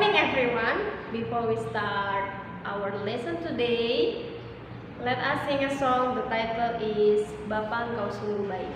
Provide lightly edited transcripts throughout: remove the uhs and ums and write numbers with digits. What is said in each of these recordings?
morning everyone. Before we start our lesson today, let us sing a song. The title is Bapa Engkau Sungguh Baik.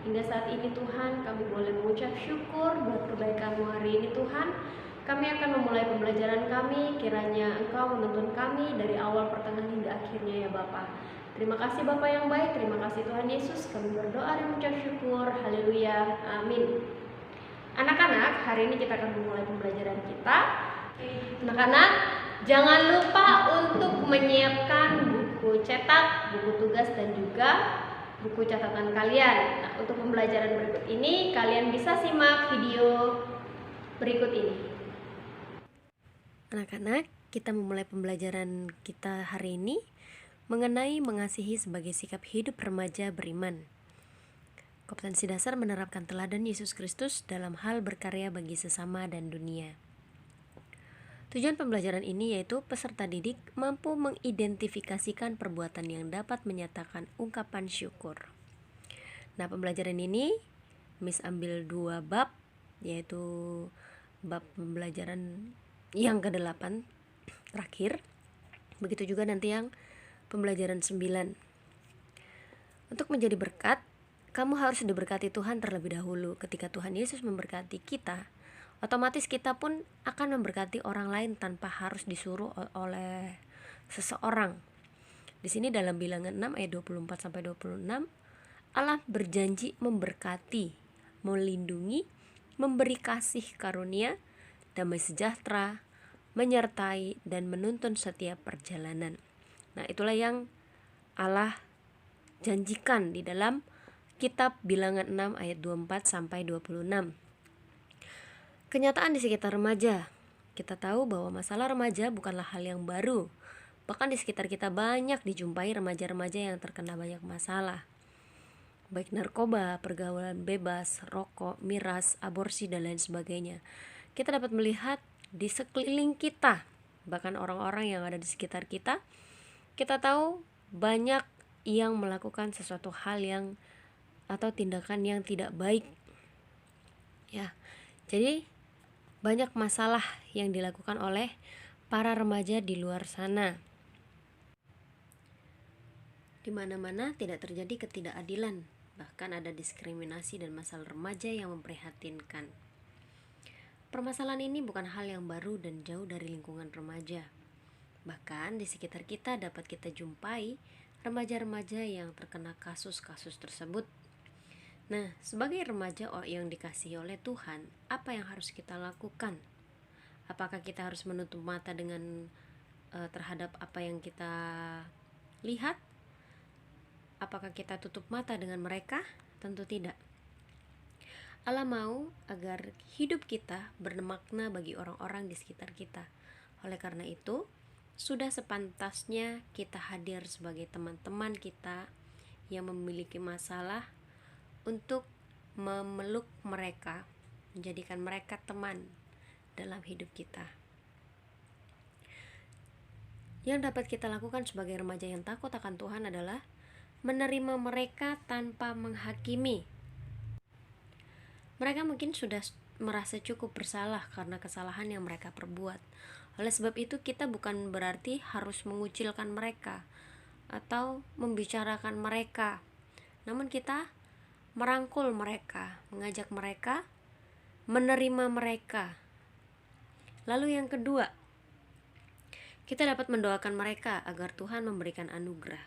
Hingga saat ini Tuhan, kami boleh mengucap syukur buat kebaikan-Mu hari ini Tuhan. Kami akan memulai pembelajaran kami, kiranya Engkau menuntun kami dari awal pertengahan hingga akhirnya ya Bapa. Terima kasih Bapa yang baik, terima kasih Tuhan Yesus. Kami berdoa dan mengucap syukur, haleluya, amin. Anak-anak, hari ini kita akan memulai pembelajaran kita. Anak-anak, jangan lupa untuk menyiapkan buku cetak, buku tugas dan juga buku catatan kalian. Nah, untuk pembelajaran berikut ini kalian bisa simak video berikut ini. Anak-anak, kita memulai pembelajaran kita hari ini mengenai mengasihi sebagai sikap hidup remaja beriman. Kompetensi dasar menerapkan teladan Yesus Kristus dalam hal berkarya bagi sesama dan dunia. Tujuan pembelajaran ini yaitu peserta didik mampu mengidentifikasikan perbuatan yang dapat menyatakan ungkapan syukur. Nah, pembelajaran ini Miss ambil 2 bab, yaitu bab pembelajaran yang ke-8 terakhir. Begitu juga nanti yang pembelajaran 9. Untuk menjadi berkat, kamu harus diberkati Tuhan terlebih dahulu. Ketika Tuhan Yesus memberkati kita, otomatis kita pun akan memberkati orang lain tanpa harus disuruh oleh seseorang. Di sini dalam Bilangan 6 ayat 24 sampai 26, Allah berjanji memberkati, melindungi, memberi kasih karunia, damai sejahtera, menyertai dan menuntun setiap perjalanan. Nah, itulah yang Allah janjikan di dalam kitab Bilangan 6 ayat 24 sampai 26. Kenyataan di sekitar remaja. Kita tahu bahwa masalah remaja bukanlah hal yang baru. Bahkan di sekitar kita banyak dijumpai remaja-remaja yang terkena banyak masalah. Baik narkoba, pergaulan bebas, rokok, miras, aborsi, dan lain sebagainya. Kita dapat melihat di sekeliling kita, bahkan orang-orang yang ada di sekitar kita, kita tahu banyak yang melakukan sesuatu hal yang atau tindakan yang tidak baik. Ya. Jadi banyak masalah yang dilakukan oleh para remaja di luar sana. Di mana-mana tidak terjadi ketidakadilan Bahkan ada diskriminasi dan masalah remaja yang memprihatinkan. Permasalahan ini bukan hal yang baru dan jauh dari lingkungan remaja. Bahkan di sekitar kita dapat kita jumpai remaja-remaja yang terkena kasus-kasus tersebut. Nah, sebagai remaja yang dikasihi oleh Tuhan, apa yang harus kita lakukan? Apakah kita harus menutup mata dengan terhadap apa yang kita lihat? Apakah kita tutup mata dengan mereka? Tentu tidak. Allah mau agar hidup kita bermakna bagi orang-orang di sekitar kita. Oleh karena itu, sudah sepantasnya kita hadir sebagai teman-teman kita yang memiliki masalah untuk memeluk mereka, menjadikan mereka teman dalam hidup kita. Yang dapat kita lakukan sebagai remaja yang takut akan Tuhan adalah menerima mereka tanpa menghakimi. Mereka mungkin sudah merasa cukup bersalah karena kesalahan yang mereka perbuat. Oleh sebab itu, kita bukan berarti harus mengucilkan mereka atau membicarakan mereka, namun kita merangkul mereka, mengajak mereka, menerima mereka. Lalu yang kedua, kita dapat mendoakan mereka agar Tuhan memberikan anugerah,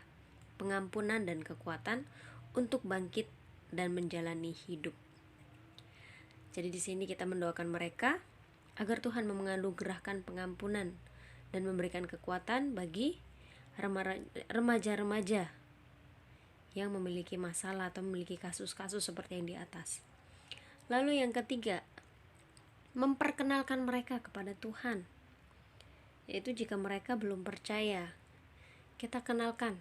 pengampunan dan kekuatan untuk bangkit dan menjalani hidup. Jadi di sini kita mendoakan mereka agar Tuhan menganugerahkan pengampunan dan memberikan kekuatan bagi remaja-remaja yang memiliki masalah atau memiliki kasus-kasus seperti yang di atas. Lalu yang ketiga, memperkenalkan mereka kepada Tuhan. Yaitu jika mereka belum percaya, kita kenalkan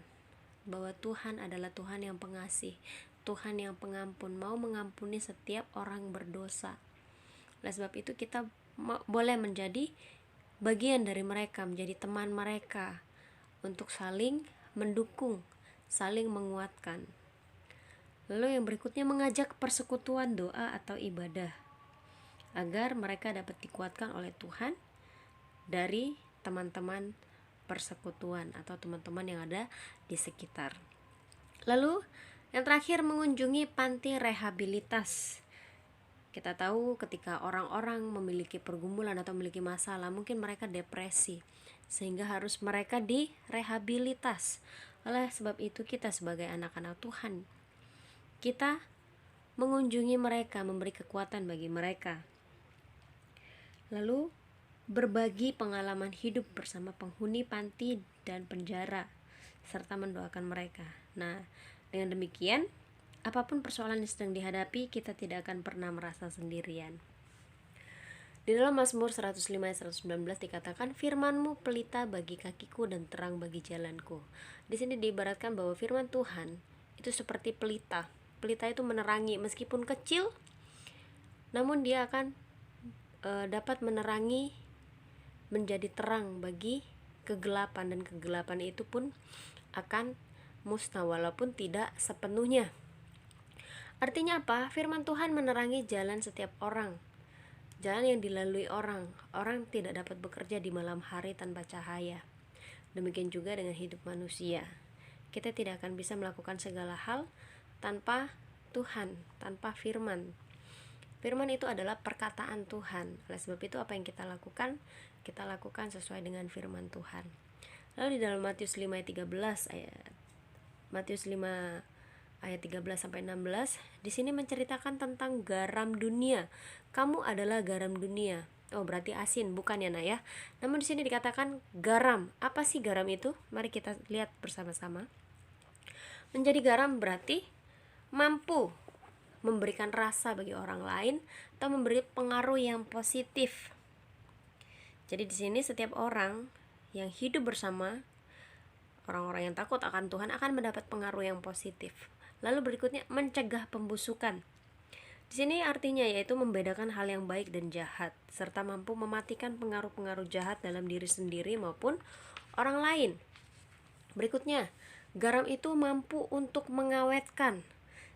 bahwa Tuhan adalah Tuhan yang pengasih, Tuhan yang pengampun, mau mengampuni setiap orang berdosa. Oleh sebab itu kita boleh menjadi bagian dari mereka, menjadi teman mereka untuk saling mendukung, saling menguatkan. Lalu yang berikutnya, mengajak persekutuan doa atau ibadah agar mereka dapat dikuatkan oleh Tuhan dari teman-teman persekutuan atau teman-teman yang ada di sekitar. Lalu yang terakhir, mengunjungi panti rehabilitas. Kita tahu ketika orang-orang memiliki pergumulan atau memiliki masalah, mungkin mereka depresi, sehingga harus mereka direhabilitas. Oleh sebab itu kita sebagai anak-anak Tuhan, kita mengunjungi mereka, memberi kekuatan bagi mereka. Lalu berbagi pengalaman hidup bersama penghuni panti dan penjara, serta mendoakan mereka. Nah, dengan demikian, apapun persoalan yang sedang dihadapi, kita tidak akan pernah merasa sendirian. Di dalam Mazmur 105 ayat 119 dikatakan, "Firman-Mu pelita bagi kakiku dan terang bagi jalanku." Di sini diibaratkan bahwa firman Tuhan itu seperti pelita. Pelita itu menerangi, meskipun kecil, namun dia akan dapat menerangi, menjadi terang bagi kegelapan, dan kegelapan itu pun akan musnah walaupun tidak sepenuhnya. Artinya apa? Firman Tuhan menerangi jalan setiap orang, jalan yang dilalui orang. Orang tidak dapat bekerja di malam hari tanpa cahaya. Demikian juga dengan hidup manusia. Kita tidak akan bisa melakukan segala hal tanpa Tuhan, tanpa firman. Firman itu adalah perkataan Tuhan. Oleh sebab itu apa yang kita lakukan sesuai dengan firman Tuhan. Lalu di dalam Matius 5 ayat 13 ayat 13 sampai 16, di sini menceritakan tentang garam dunia. Kamu adalah garam dunia. Oh, berarti asin, bukan ya, Nak ya? Namun di sini dikatakan garam. Apa sih garam itu? Mari kita lihat bersama-sama. Menjadi garam berarti mampu memberikan rasa bagi orang lain atau memberi pengaruh yang positif. Jadi di sini setiap orang yang hidup bersama orang-orang yang takut akan Tuhan akan mendapat pengaruh yang positif. Lalu berikutnya, mencegah pembusukan. Di sini artinya yaitu membedakan hal yang baik dan jahat, serta mampu mematikan pengaruh-pengaruh jahat dalam diri sendiri maupun orang lain. Berikutnya, garam itu mampu untuk mengawetkan.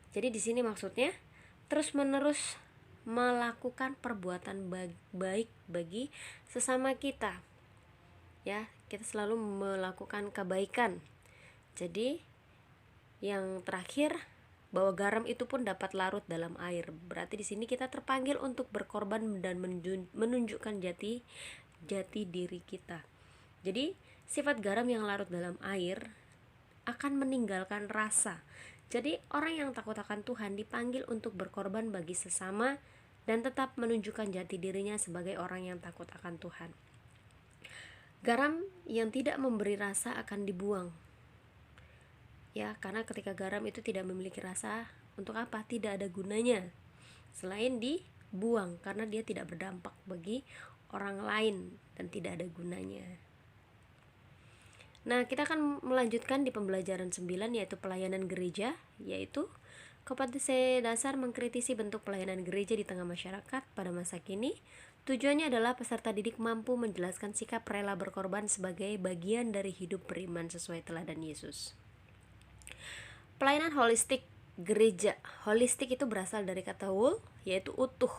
Jadi di sini maksudnya terus-menerus melakukan perbuatan baik bagi sesama kita. Ya, kita selalu melakukan kebaikan. Jadi yang terakhir, bahwa garam itu pun dapat larut dalam air. Berarti di sini kita terpanggil untuk berkorban dan menunjukkan jati diri kita. Jadi sifat garam yang larut dalam air akan meninggalkan rasa. Jadi orang yang takut akan Tuhan dipanggil untuk berkorban bagi sesama dan tetap menunjukkan jati dirinya sebagai orang yang takut akan Tuhan. Garam yang tidak memberi rasa akan dibuang. Ya, karena ketika garam itu tidak memiliki rasa, untuk apa? Tidak ada gunanya selain dibuang, karena dia tidak berdampak bagi orang lain dan tidak ada gunanya. Nah, kita akan melanjutkan di pembelajaran 9, yaitu pelayanan gereja, yaitu Kompetensi dasar mengkritisi bentuk pelayanan gereja di tengah masyarakat pada masa kini. Tujuannya adalah peserta didik mampu menjelaskan sikap rela berkorban sebagai bagian dari hidup beriman sesuai teladan Yesus. Pelayanan holistik gereja. Holistik itu berasal dari kata whole, yaitu utuh.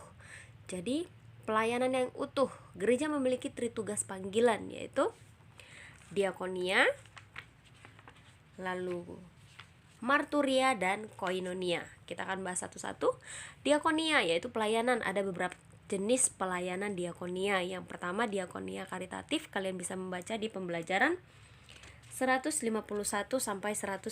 Jadi, pelayanan yang utuh. Gereja memiliki tritugas panggilan, yaitu diakonia, lalu marturia, dan koinonia. Kita akan bahas satu-satu. Diakonia yaitu pelayanan. Ada beberapa jenis pelayanan diakonia. Yang pertama diakonia karitatif. Kalian bisa membaca di pembelajaran 151 sampai 155.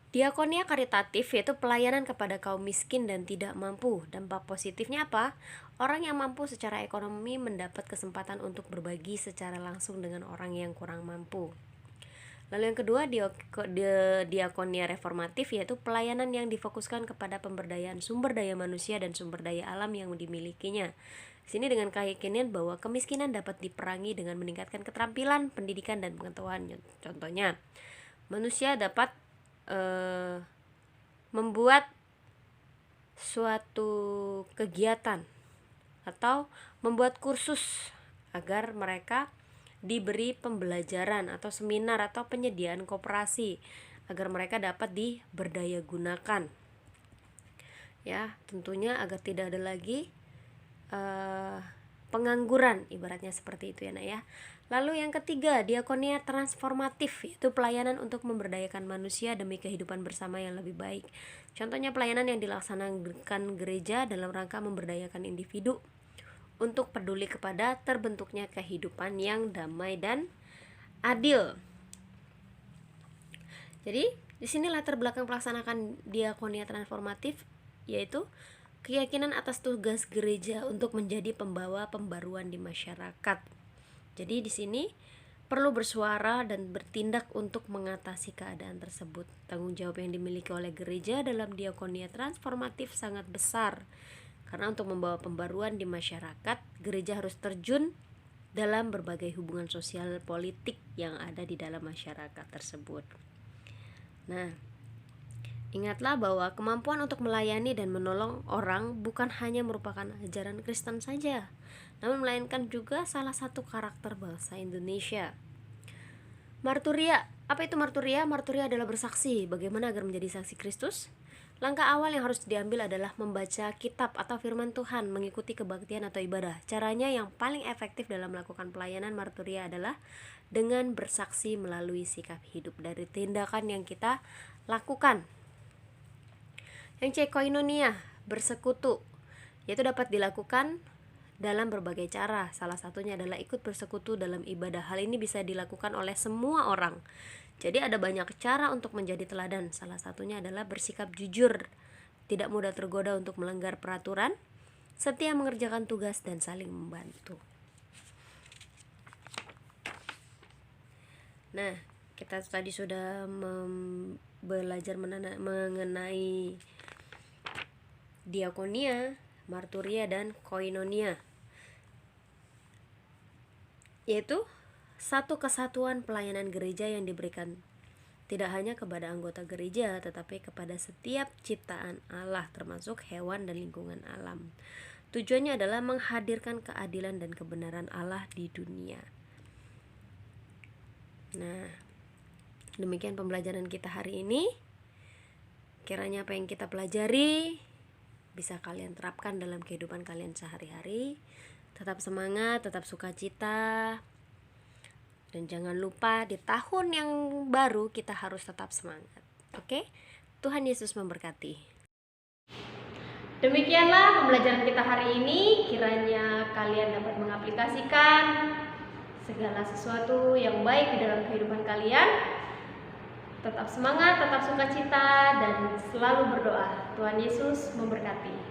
Diakonia karitatif yaitu pelayanan kepada kaum miskin dan tidak mampu. Dampak positifnya apa? Orang yang mampu secara ekonomi mendapat kesempatan untuk berbagi secara langsung dengan orang yang kurang mampu. Lalu yang kedua, diakonia reformatif yaitu pelayanan yang difokuskan kepada pemberdayaan sumber daya manusia dan sumber daya alam yang dimilikinya. Di sini dengan keyakinan bahwa kemiskinan dapat diperangi dengan meningkatkan keterampilan, pendidikan, dan pengetahuan. Contohnya, manusia dapat membuat suatu kegiatan atau membuat kursus agar mereka diberi pembelajaran atau seminar atau penyediaan koperasi agar mereka dapat diberdayagunakan. Ya, tentunya agar tidak ada lagi pengangguran, ibaratnya seperti itu ya nak ya. Lalu yang ketiga, diakonia transformatif, yaitu pelayanan untuk memberdayakan manusia demi kehidupan bersama yang lebih baik. Contohnya pelayanan yang dilaksanakan gereja dalam rangka memberdayakan individu untuk peduli kepada terbentuknya kehidupan yang damai dan adil. Jadi, di sini latar belakang pelaksanakan diakonia transformatif yaitu keyakinan atas tugas gereja untuk menjadi pembawa pembaruan di masyarakat. Jadi di sini perlu bersuara dan bertindak untuk mengatasi keadaan tersebut. Tanggung jawab yang dimiliki oleh gereja dalam diakonia transformatif sangat besar. Karena untuk membawa pembaruan di masyarakat, gereja harus terjun dalam berbagai hubungan sosial politik yang ada di dalam masyarakat tersebut. Nah, ingatlah bahwa kemampuan untuk melayani dan menolong orang bukan hanya merupakan ajaran Kristen saja, namun melainkan juga salah satu karakter bangsa Indonesia. Marturia. Apa itu marturia? Marturia adalah bersaksi. Bagaimana agar menjadi saksi Kristus? Langkah awal yang harus diambil adalah membaca kitab atau firman Tuhan, mengikuti kebaktian atau ibadah. Caranya yang paling efektif dalam melakukan pelayanan marturia adalah dengan bersaksi melalui sikap hidup dari tindakan yang kita lakukan. Yang C, koinonia, bersekutu, yaitu dapat dilakukan dalam berbagai cara. Salah satunya adalah ikut bersekutu dalam ibadah. Hal ini bisa dilakukan oleh semua orang. Jadi ada banyak cara untuk menjadi teladan. Salah satunya adalah bersikap jujur, tidak mudah tergoda untuk melanggar peraturan, setia mengerjakan tugas, dan saling membantu. Nah, kita tadi sudah belajar mengenai diakonia, marturia, dan koinonia, yaitu satu kesatuan pelayanan gereja yang diberikan tidak hanya kepada anggota gereja, tetapi kepada setiap ciptaan Allah, termasuk hewan dan lingkungan alam. Tujuannya adalah menghadirkan keadilan dan kebenaran Allah di dunia. Nah, demikian pembelajaran kita hari ini. Kiranya apa yang kita pelajari bisa kalian terapkan dalam kehidupan kalian sehari-hari. Tetap semangat, tetap sukacita. Dan jangan lupa di tahun yang baru kita harus tetap semangat. Oke? Tuhan Yesus memberkati. Demikianlah pembelajaran kita hari ini. Kiranya kalian dapat mengaplikasikan segala sesuatu yang baik di dalam kehidupan kalian. Tetap semangat, tetap sukacita, dan selalu berdoa. Tuhan Yesus memberkati.